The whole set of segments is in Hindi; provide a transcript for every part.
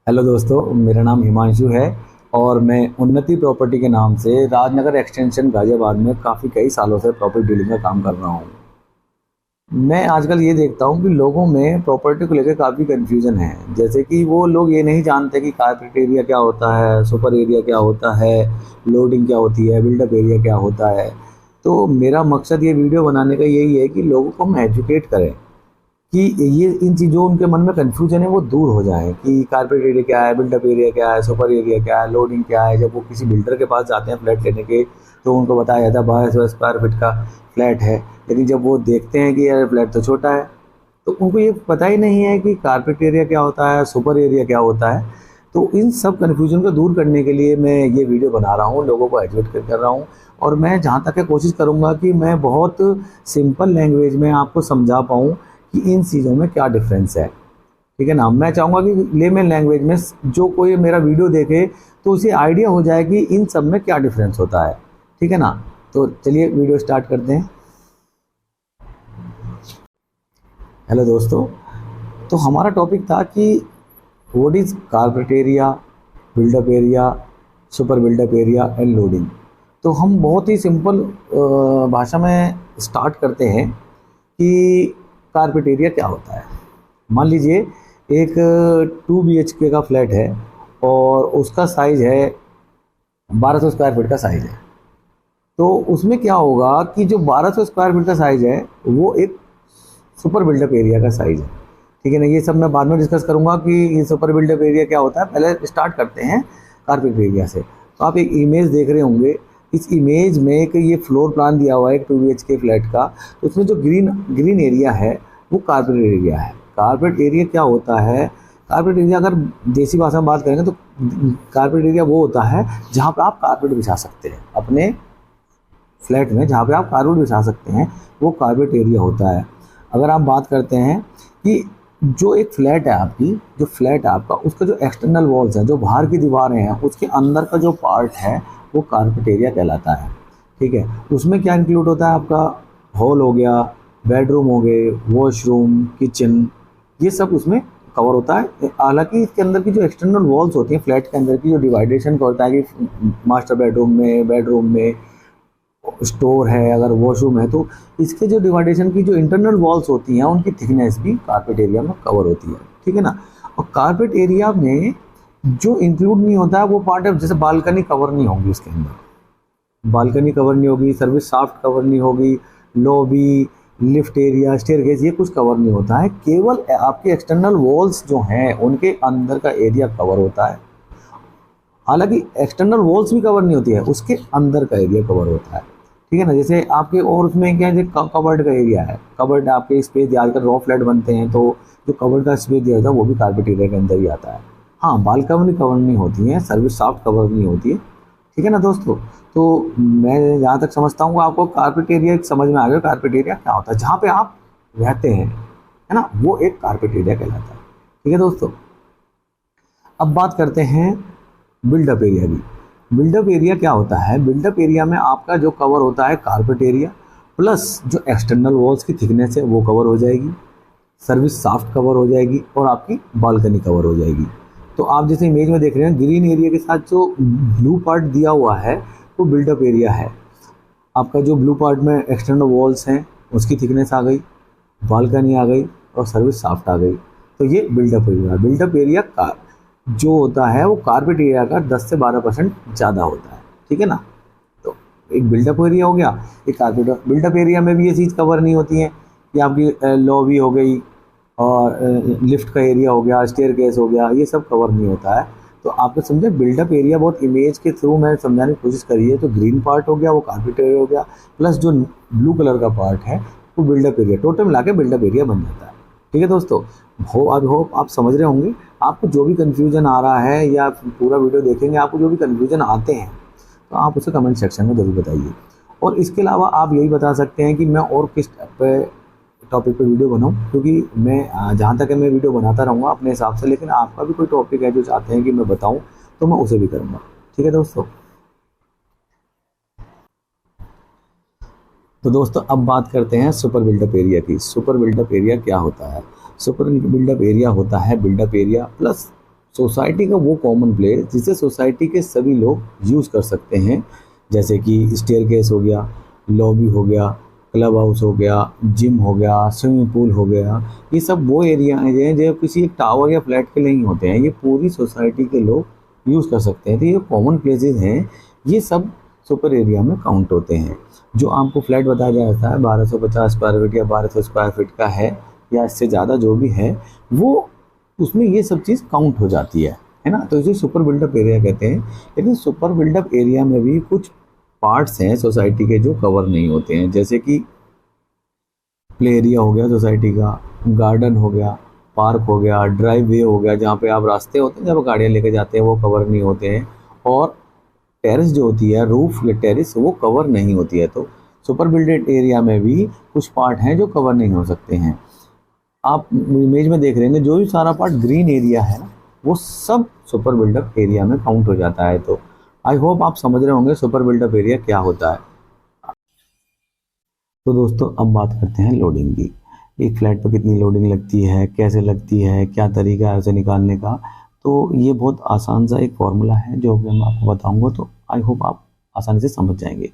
हेलो दोस्तों, मेरा नाम हिमांशु है और मैं उन्नति प्रॉपर्टी के नाम से राजनगर एक्सटेंशन गाजियाबाद में काफ़ी कई सालों से प्रॉपर्टी डीलिंग का काम कर रहा हूँ। मैं आजकल ये देखता हूँ कि लोगों में प्रॉपर्टी को लेकर काफ़ी कन्फ्यूज़न है। जैसे कि वो लोग ये नहीं जानते कि कारपेट एरिया क्या होता है, सुपर एरिया क्या होता है, लोडिंग क्या होती है, बिल्डअप एरिया क्या होता है। तो मेरा मकसद ये वीडियो बनाने का यही है कि लोगों को हम एजुकेट करें कि ये इन चीज़ों उनके मन में कन्फ्यूजन है वो दूर हो जाए कि कारपेट एरिया क्या है, बिल्डअप एरिया क्या है, सुपर एरिया क्या है, लोडिंग क्या है। जब वो किसी बिल्डर के पास जाते हैं फ्लैट लेने के तो उनको बताया जाता है 1200 स्क्वायर फीट का फ्लैट है, लेकिन जब वो देखते हैं कि यार फ्लैट तो छोटा है तो उनको ये पता ही नहीं है कि कारपेट एरिया क्या होता है, सुपर एरिया क्या होता है। तो इन सब कन्फ्यूजन को दूर करने के लिए मैं ये वीडियो बना रहा हूँ, लोगों को एजुकेट कर रहा हूँ। और मैं जहाँ तक है कोशिश करूँगा कि मैं बहुत सिंपल लैंग्वेज में आपको समझा पाऊँ कि इन चीज़ों में क्या डिफरेंस है। ठीक है ना। मैं चाहूँगा कि लेमन लैंग्वेज में जो कोई मेरा वीडियो देखे तो उसे आइडिया हो जाए कि इन सब में क्या डिफरेंस होता है। ठीक है ना। तो चलिए वीडियो स्टार्ट करते हैं। हेलो दोस्तों, तो हमारा टॉपिक था कि what is carpet area, buildup area, super buildup area and loading. तो हम बहुत ही सिंपल भाषा में स्टार्ट करते हैं कि कारपेट एरिया क्या होता है। मान लीजिए एक 2 BHK का फ्लैट है और उसका साइज़ है 1200 स्क्वायर फीट का साइज़ है। तो उसमें क्या होगा कि जो 1200 स्क्वायर फीट का साइज़ है वो एक सुपर बिल्डअप एरिया का साइज़ है। ठीक है ना। ये सब मैं बाद में डिस्कस करूँगा कि ये सुपर बिल्डअप एरिया क्या होता है। पहले स्टार्ट करते हैं कारपेट एरिया से। तो आप एक इमेज देख रहे होंगे, इस इमेज में एक ये फ्लोर प्लान दिया हुआ है एक 2 BHK फ्लैट का। तो उसमें जो ग्रीन एरिया है वो कारपेट एरिया है। कारपेट एरिया क्या होता है? कारपेट एरिया अगर देसी भाषा में बात करेंगे तो कारपेट एरिया वो होता है जहाँ पे आप कारपेट बिछा सकते हैं अपने फ्लैट में, जहाँ पे आप कारपेट बिछा सकते हैं वो कारपेट एरिया होता है। अगर आप बात करते हैं कि जो एक फ्लैट है आपकी, जो फ्लैट है आपका, उसका जो एक्सटर्नल वॉल्स हैं, जो बाहर की दीवारें हैं, उसके अंदर का जो पार्ट है वो कारपेट एरिया कहलाता है। ठीक है। उसमें क्या इंक्लूड होता है? आपका हॉल हो गया, बेडरूम हो गए, वॉशरूम, किचन, ये सब उसमें कवर होता है। हालांकि इसके अंदर की जो एक्सटर्नल वॉल्स होती हैं फ्लैट के अंदर की, जो डिवाइडेशन का होता है कि मास्टर बेडरूम में स्टोर है, अगर वॉशरूम है, तो इसके जो डिवाइडेशन की जो इंटरनल वॉल्स होती हैं उनकी थिकनेस भी कारपेट एरिया में कवर होती है। ठीक है ना। और कारपेट एरिया में जो इंक्लूड नहीं होता है वो पार्ट है, जैसे बालकनी कवर नहीं होगी, उसके अंदर बालकनी कवर नहीं होगी, सर्विस शाफ्ट कवर नहीं होगी, लॉबी, लिफ्ट एरिया, स्टेयरकेस, ये कुछ कवर नहीं होता है। केवल आपके एक्सटर्नल वॉल्स जो हैं उनके अंदर का एरिया कवर होता है। हालांकि एक्सटर्नल वॉल्स भी कवर नहीं होती है, उसके अंदर का एरिया कवर होता है। ठीक है ना। जैसे आपके और उसमें क्या है, कवर्ड का एरिया है, कवर्ड आपके स्पेस दिया, आजकल रॉ फ्लैट बनते हैं तो जो कवर्ड का स्पेस दिया जाता है वो भी कारपेट एरिया के अंदर ही आता है। हाँ, बालकनी कवर नहीं होती है, सर्विस शाफ्ट कवर नहीं होती है। ठीक है ना दोस्तों। तो मैं जहाँ तक समझता हूँ आपको कारपेट एरिया समझ में आ गया। कारपेट एरिया क्या होता है? जहाँ पे आप रहते हैं, है ना, वो एक कारपेट एरिया कहलाता है। ठीक है दोस्तों। अब बात करते हैं बिल्डअप एरिया की। बिल्डअप एरिया क्या होता है? बिल्डअप एरिया में आपका जो कवर होता है कारपेट एरिया, प्लस जो एक्सटर्नल वॉल्स की थिकनेस है वो कवर हो जाएगी, सर्विस शाफ्ट कवर हो जाएगी और आपकी बालकनी कवर हो जाएगी। तो आप जैसे इमेज में देख रहे हैं, ग्रीन एरिया के साथ जो ब्लू पार्ट दिया हुआ है वो बिल्डअप एरिया है। आपका जो ब्लू पार्ट में एक्सटर्नल वॉल्स हैं उसकी थिकनेस आ गई, बालकनी आ गई और सर्विस शाफ्ट आ गई, तो ये बिल्डअप एरिया है। बिल्डअप एरिया का जो होता है वो कारपेट एरिया का 10 से 12% ज़्यादा होता है। ठीक है ना। तो एक बिल्डअप एरिया हो गया, एक कारपेट। बिल्डअप एरिया में भी ये चीज़ कवर नहीं होती है कि आपकी लॉबी हो गई और लिफ्ट का एरिया हो गया, स्टेयरकेस हो गया, ये सब कवर नहीं होता है। तो आपने समझे, बिल्डअप एरिया बहुत इमेज के थ्रू मैं समझाने की कोशिश करी है। तो ग्रीन पार्ट हो गया वो कारपेट एरिया हो गया, प्लस जो ब्लू कलर का पार्ट है वो बिल्डअप एरिया, टोटल मिला के बिल्डअप एरिया बन जाता है। ठीक है दोस्तों। होप आप समझ रहे होंगे। आपको जो भी कन्फ्यूजन आ रहा है या पूरा वीडियो देखेंगे आपको जो भी कन्फ्यूजन आते हैं तो आप उसे कमेंट सेक्शन में ज़रूर बताइए। और इसके अलावा आप यही बता सकते हैं कि मैं और किस टॉपिक पे वीडियो बनाऊं, क्योंकि मैं जहाँ तक है मैं वीडियो बनाता रहूँगा अपने हिसाब से, लेकिन आपका भी कोई टॉपिक है जो चाहते हैं कि मैं बताऊँ तो मैं उसे भी करूँगा। ठीक है दोस्तों। तो दोस्तों अब बात करते हैं सुपर बिल्डअप एरिया की। सुपर बिल्डअप एरिया क्या होता है? सुपर बिल्डअप एरिया होता है बिल्डअप एरिया प्लस सोसाइटी का वो कॉमन प्लेस जिसे सोसाइटी के सभी लोग यूज़ कर सकते हैं, जैसे कि स्टेयरकेस हो गया, लॉबी हो गया, क्लब हाउस हो गया, जिम हो गया, स्विमिंग पूल हो गया। ये सब वो एरिया हैं जो किसी एक टावर या फ्लैट के लिए नहीं होते हैं, ये पूरी सोसाइटी के लोग यूज़ कर सकते हैं। तो ये कॉमन प्लेसेस हैं, ये सब सुपर एरिया में काउंट होते हैं। जो आपको फ्लैट बताया जाता है 1250 स्क्वायर फीट या 1200 स्क्वायर फीट का है या इससे ज़्यादा जो भी है, वो उसमें ये सब चीज़ काउंट हो जाती है ना। तो इसे सुपर बिल्डअप एरिया कहते हैं। लेकिन सुपर बिल्डअप एरिया में भी कुछ पार्ट्स हैं सोसाइटी के जो कवर नहीं होते हैं, जैसे कि प्ले एरिया हो गया सोसाइटी का, गार्डन हो गया, पार्क हो गया, ड्राइव वे हो गया, जहाँ पे आप रास्ते होते हैं जब गाड़ियाँ लेके जाते हैं वो कवर नहीं होते हैं, और टेरेस जो होती है, रूफ या टेरेस, वो कवर नहीं होती है। तो सुपर बिल्डेड एरिया में भी कुछ पार्ट हैं जो कवर नहीं हो सकते हैं। आप इमेज में देख रहे हैं जो भी सारा पार्ट ग्रीन एरिया है ना, वो सब सुपर बिल्डअप एरिया में काउंट हो जाता है। तो आई होप आप समझ रहे होंगे सुपर बिल्डअप एरिया क्या होता है। तो दोस्तों अब बात करते हैं लोडिंग की। एक फ्लैट पर कितनी लोडिंग लगती है, कैसे लगती है, क्या तरीका है उसे निकालने का। तो ये बहुत आसान सा एक फॉर्मूला है जो मैं आपको बताऊंगा, तो आई होप आप आसानी से समझ जाएंगे।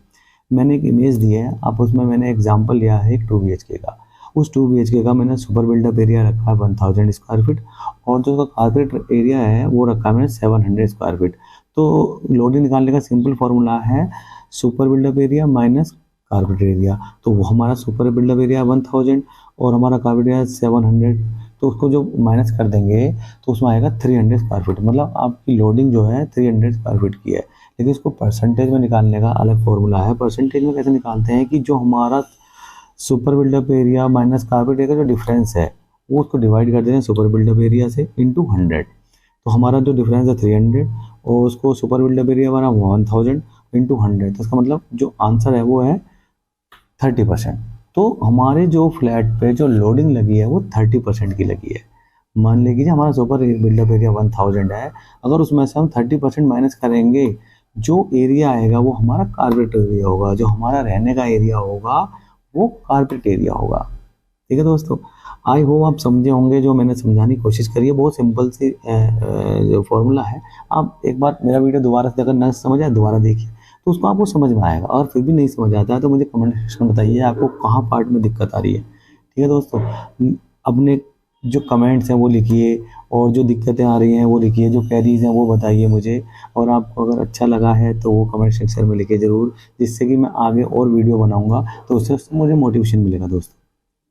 मैंने एक इमेज दी है, आप उसमें मैंने एग्जांपल लिया है एक 2 BHK का। उस 2 BHK का मैंने सुपर बिल्डअप एरिया रखा है 1000 स्क्वायर फीट, और जो उसका कारपेट एरिया है वो रखा है मैंने 700 स्क्वायर फीट। तो लोडिंग निकालने का सिंपल फॉर्मूला है super buildup area minus carpet area. तो वो हमारा सुपर बिल्डअप एरिया 1000 और हमारा कारपेट एरिया 700, तो उसको जो माइनस कर देंगे तो उसमें आएगा 300 स्क्वायर फीट। मतलब आपकी लोडिंग जो है 300 स्क्वायर फीट की है। लेकिन इसको परसेंटेज में निकालने का अलग फॉर्मूला है। परसेंटेज में कैसे निकालते हैं कि जो हमारा super buildup area minus carpet area का जो डिफरेंस है वो उसको डिवाइड कर देते हैं सुपर बिल्डअप एरिया से इंटू 100। तो हमारा जो डिफरेंस है 300 और उसको सुपर बिल्डअप एरिया हमारा 1000 इंटू 100, तो इसका मतलब जो आंसर है वो है 30%। तो हमारे जो फ्लैट पे जो लोडिंग लगी है वो 30% की लगी है। मान लीजिए हमारा सुपर बिल्डअप एरिया 1000 है, अगर उसमें से हम 30% माइनस करेंगे, जो एरिया आएगा वो हमारा कारपेट एरिया होगा, जो हमारा रहने का एरिया होगा वो कारपेट एरिया होगा। ठीक है दोस्तों, आई होप आप समझे होंगे। जो मैंने समझाने की कोशिश करी है बहुत सिंपल सी जो फॉर्मूला है। आप एक बार मेरा वीडियो दोबारा से अगर न समझ आए दोबारा देखिए तो उसको आपको समझ में आएगा, और फिर भी नहीं समझ आता है तो मुझे कमेंट सेक्शन में बताइए आपको कहाँ पार्ट में दिक्कत आ रही है। ठीक है दोस्तों, अपने जो कमेंट्स हैं वो लिखिए, और जो दिक्कतें आ रही हैं वो लिखिए, जो क्वेरीज हैं वो बताइए मुझे। और आपको अगर अच्छा लगा है तो वो कमेंट सेक्शन में लिखिए ज़रूर, जिससे कि मैं आगे और वीडियो बनाऊँगा तो उससे मुझे मोटिवेशन मिलेगा दोस्तों।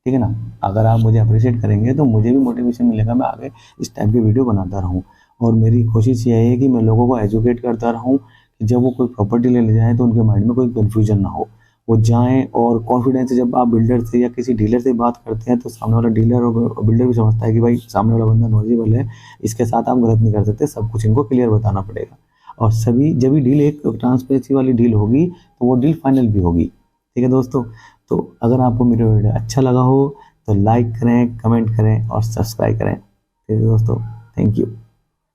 ठीक है ना, अगर आप मुझे अप्रिशिएट करेंगे तो मुझे भी मोटिवेशन मिलेगा, मैं आगे इस टाइप की वीडियो बनाता रहूँ। और मेरी कोशिश ये है कि मैं लोगों को एजुकेट करता रहूँ कि जब वो कोई प्रॉपर्टी लेने जाएँ तो उनके माइंड में कोई कन्फ्यूजन ना हो, वो जाएँ और कॉन्फिडेंस से। जब आप बिल्डर से या किसी डीलर से बात करते हैं तो सामने वाला डीलर और बिल्डर भी समझता है कि भाई सामने वाला बंदा नॉलेजेबल है, इसके साथ आप गलत नहीं कर सकते, सब कुछ इनको क्लियर बताना पड़ेगा। और सभी जब भी डील एक ट्रांसपेरेंसी वाली डील होगी तो वो डील फाइनल भी होगी। ठीक है दोस्तों, तो अगर आपको मेरा वीडियो अच्छा लगा हो तो लाइक करें, कमेंट करें और सब्सक्राइब करें। ठीक है दोस्तों, थैंक यू।